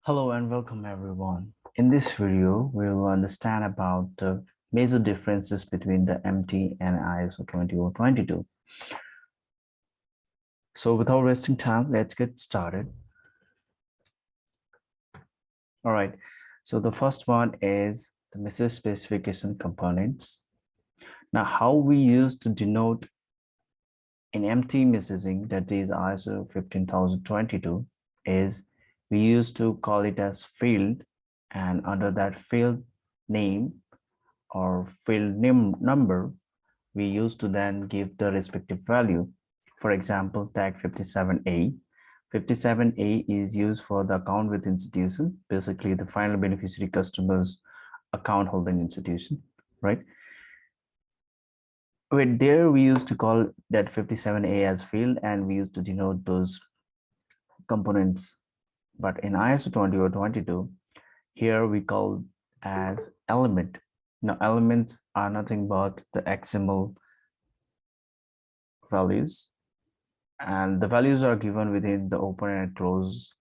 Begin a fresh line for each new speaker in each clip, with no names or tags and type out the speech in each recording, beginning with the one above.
Hello and welcome everyone. In this video, we will understand about the major differences between the MT and ISO 20022. So without wasting time, let's get started. All right, so the first one is the message specification components. Now, how we use to denote in MT messaging, that is ISO 15022, is we used to call it as field, and under that field name or field name number, we used to then give the respective value. For example, tag 57A. 57A is used for the account with institution, basically the final beneficiary customer's account holding institution, right? With there, we used to call that 57A as field, and we used to denote those components. But in ISO 20022, here we call as element. Now, elements are nothing but the XML values, and the values are given within the open and close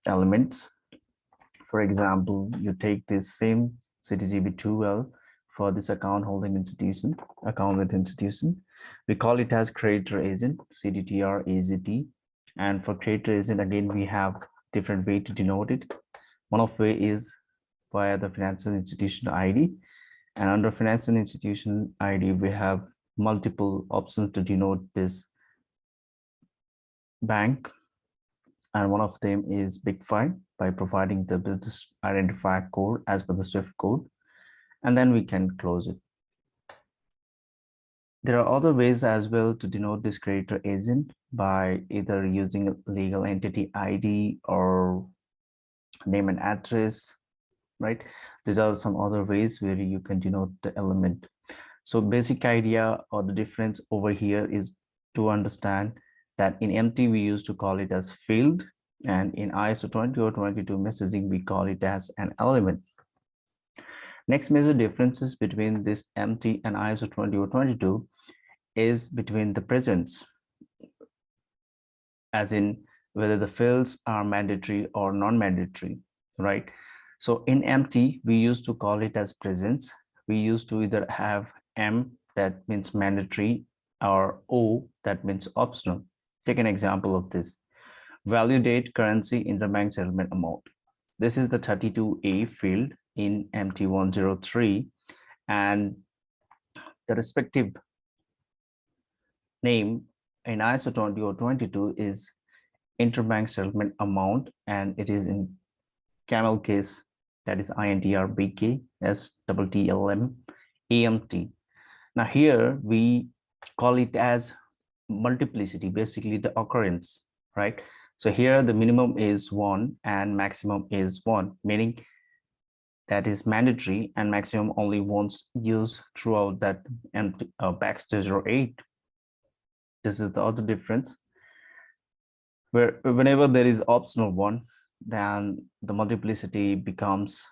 elements. For example, you take this same CTGB2L for this account holding institution, account with institution. We call it as creator agent, CDTR AZT. And for creator agent, again, we have different way to denote it. One of way is via the financial institution ID. And under financial institution ID, we have multiple options to denote this bank, and one of them is Big Five by providing the business identifier code as per the Swift code, and then we can close it. There are other ways as well to denote this creator agent by either using a legal entity ID or name and address, right? These are some other ways where you can denote the element. So basic idea or the difference over here is to understand that in MT we used to call it as field, and in ISO 20022 messaging we call it as an element. Next major differences between this MT and ISO 20022 is between the presence, as in whether the fields are mandatory or non-mandatory, right? So in MT we used to call it as presence. We used to either have M, that means mandatory, or O, that means optional. Take an example of this. Value date, currency, interbank settlement amount. This is the 32A field in MT103, and the respective name in ISO 20022 is interbank settlement amount, and it is in camel case, that is INTR STTLM AMT. Now here we call it as multiplicity, basically the occurrence, right? So here the minimum is 1 and maximum is 1, meaning that is mandatory and maximum only once used throughout that backstage or 8. This is the other difference, where whenever there is optional one, then the multiplicity becomes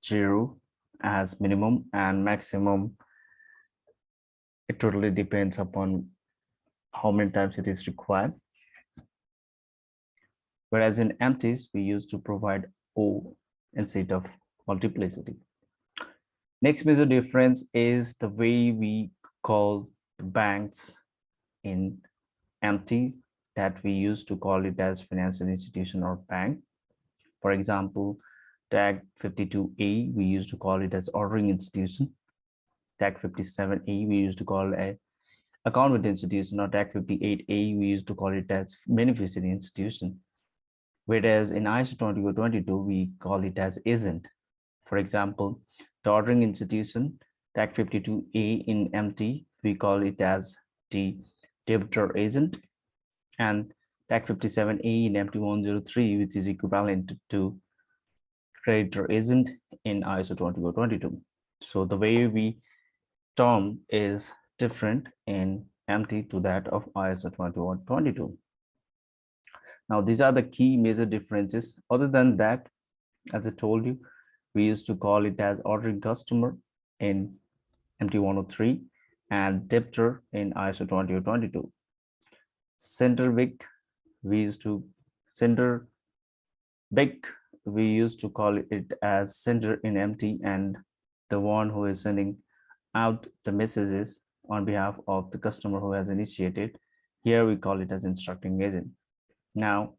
0 as minimum, and maximum, it totally depends upon how many times it is required. Whereas in empties, we used to provide O instead of multiplicity. Next major difference is the way we call the banks in empty, that we used to call it as financial institution or bank. For example, tag 52A, we used to call it as ordering institution. Tag 57A, we used to call a account with institution, or tag 58A, we used to call it as beneficiary institution. Whereas in ISO 20022, we call it as agent. For example, the ordering institution, tag 52A in MT, we call it as the debitor agent, and tag 57A in MT103, which is equivalent to creditor agent in ISO 20022. So the way we term is different in MT to that of ISO 20022. Now, these are the key major differences. Other than that, as I told you, we used to call it as ordering customer in MT103 and debtor in ISO 20022. Center week, we used to Sender big, we used to call it as sender in empty, and the one who is sending out the messages on behalf of the customer who has initiated. Here we call it as instructing agent. Now,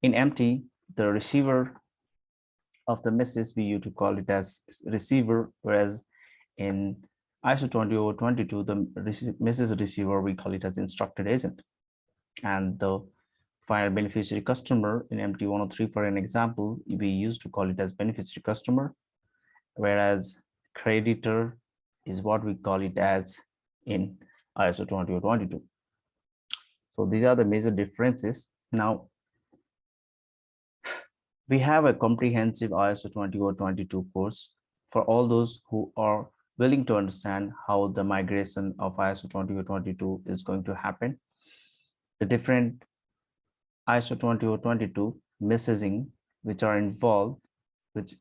in empty, the receiver of the message we used to call it as receiver, whereas in ISO 20022, the message receiver we call it as instructed agent, and the final beneficiary customer in MT103, for an example, we used to call it as beneficiary customer, whereas creditor is what we call it as in ISO 20022. So these are the major differences. Now, we have a comprehensive ISO 20022 course for all those who are willing to understand how the migration of ISO 20022 is going to happen, the different ISO 20022 messaging which are involved, which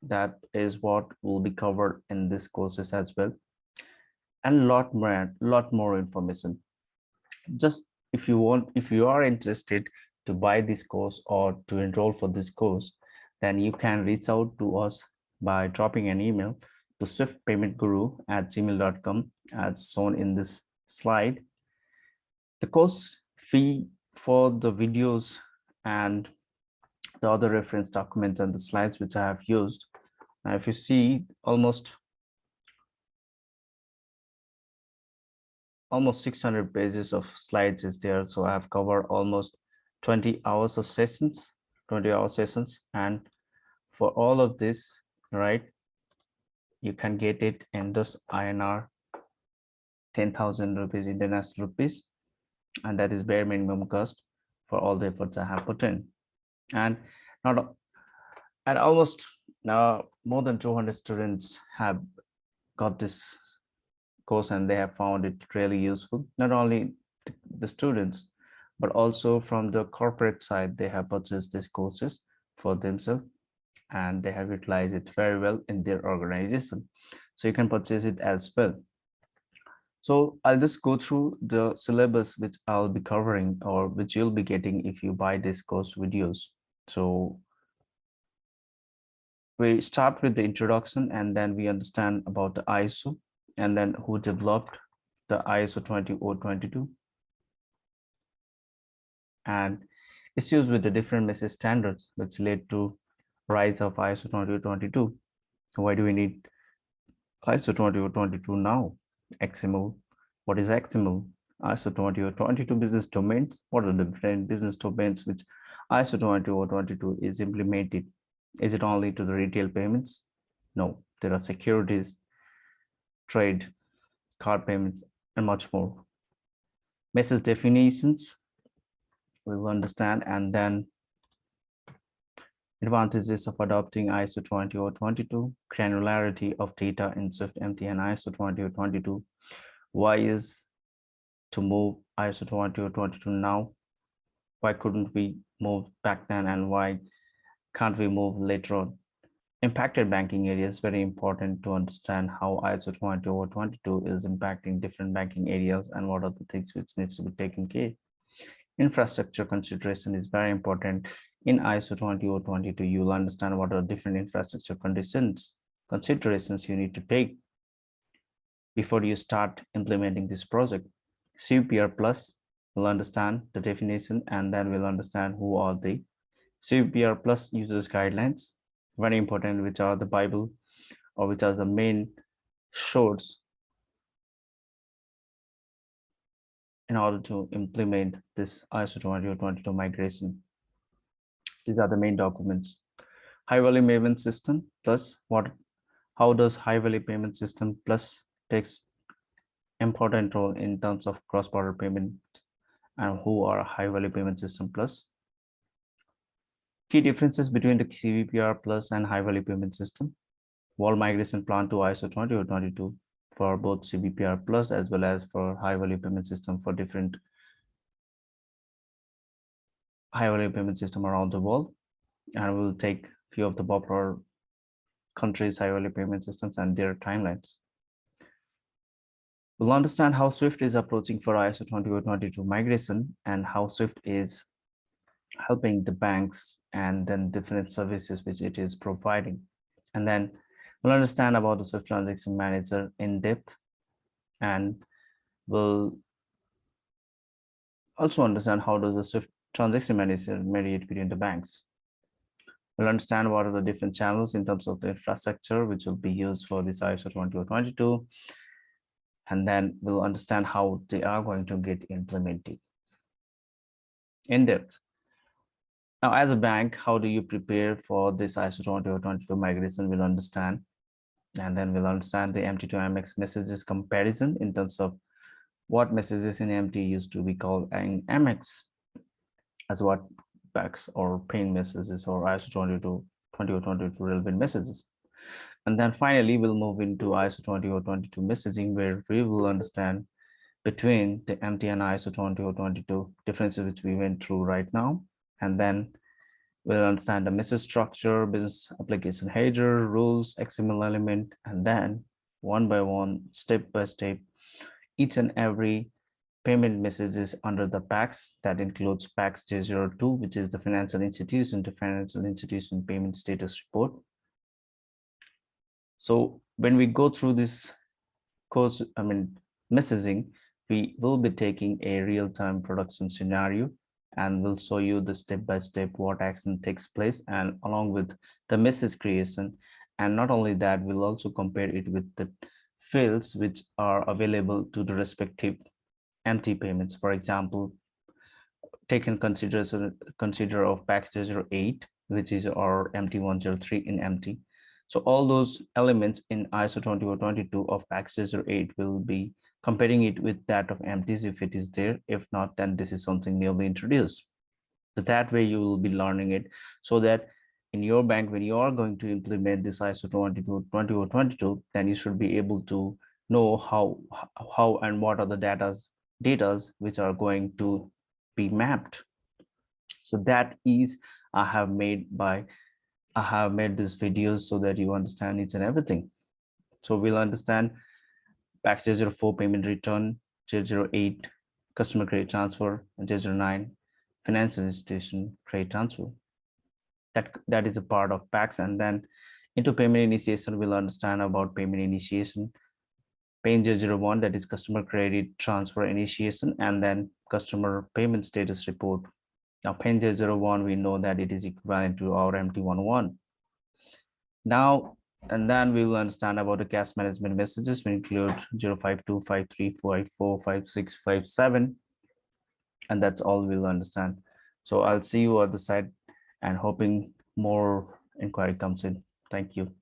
that is what will be covered in this courses as well, and lot more information. Just if you want, if you are interested to buy this course or to enroll for this course, then you can reach out to us by dropping an email to swiftpaymentguru@gmail.com as shown in this slide. The course fee for the videos and the other reference documents and the slides which I have used. Now, if you see, almost 600 pages of slides is there. So I have covered almost 20 hours of sessions, 20-hour sessions. And for all of this, right, you can get it in this INR 10,000 rupees, international rupees. And that is bare minimum cost for all the efforts I have put in. And not and almost now more than 200 students have got this course and they have found it really useful. Not only the students, but also from the corporate side, they have purchased these courses for themselves and they have utilized it very well in their organization. So you can purchase it as well. So I'll just go through the syllabus which I'll be covering or which you'll be getting if you buy this course videos. So we start with the introduction and then we understand about the ISO and then who developed the ISO 20022 and issues with the different message standards which led to rise of ISO 2022. Why do we need ISO 2022 now? XML. What is XML? ISO 2022 business domains. What are the different business domains which ISO 2022 is implemented? Is it only to the retail payments? No, there are securities, trade, card payments, and much more. Message definitions, we will understand, and then advantages of adopting ISO 20022, granularity of data in SwiftMT and ISO 20022. Why is to move ISO 20022 now? Why couldn't we move back then, and why can't we move later on? Impacted banking areas, very important to understand how ISO 20022 is impacting different banking areas and what are the things which needs to be taken care. Infrastructure consideration is very important. In ISO 20022, you will understand what are different infrastructure considerations you need to take before you start implementing this project. CUPR Plus will understand the definition and then we'll understand who are the CUPR Plus users guidelines, very important, which are the Bible or which are the main shorts in order to implement this ISO 20022 migration. These are the main documents. High value payment system plus how does high value payment system plus takes important role in terms of cross-border payment and who are high value payment system plus. Key differences between the CVPR plus and high value payment system. Wall migration plan to ISO 2022 for both CVPR plus as well as for high value payment system for different high value payment system around the world. And we'll take few of the popular countries high value payment systems and their timelines. We'll understand how Swift is approaching for ISO 2022 migration and how Swift is helping the banks, and then different services which it is providing. And then we'll understand about the Swift Transaction Manager in depth, and we'll also understand how does the Swift Transaction Manager mediate between the banks. We'll understand what are the different channels in terms of the infrastructure which will be used for this ISO 20022, and then we'll understand how they are going to get implemented in depth. Now, as a bank, how do you prepare for this ISO 20022 migration? We'll understand, and then we'll understand the MT to MX messages comparison in terms of what messages in MT used to be called in MX as what packs or pain messages or ISO 20022 relevant messages. And then finally, we'll move into ISO 20022 messaging, where we will understand between the MT and ISO 20022 differences which we went through right now. And then we'll understand the message structure, business application header, rules, XML element, and then one by one, step by step, each and every payment messages under the PACS. That includes PACS J02, which is the financial institution to financial institution payment status report. So when we go through this course, messaging, we will be taking a real-time production scenario, and we'll show you the step-by-step what action takes place, and along with the message creation. And not only that, we'll also compare it with the fields which are available to the respective MT payments. For example, take in consider of PACS 08, which is our MT103 in MT. So all those elements in ISO 20022 of PACS 08 will be comparing it with that of MTs if it is there. If not, then this is something newly introduced. So that way you will be learning it, so that in your bank, when you are going to implement this ISO 20022, then you should be able to know how and what are the data which are going to be mapped. So that is I have made this videos so that you understand each and everything. So we'll understand PACS 04 payment return, J08 customer credit transfer, and J09 financial institution credit transfer. That is a part of PACS. And then into payment initiation, we'll understand about payment initiation, paying J01, that is customer credit transfer initiation, and then customer payment status report. Now paying J01, we know that it is equivalent to our MT11. Now, and then we will understand about the cash management messages. We include 052, 53, 54, 56, 57, and that's all we'll understand. So I'll see you at the side, and hoping more inquiry comes in. Thank you.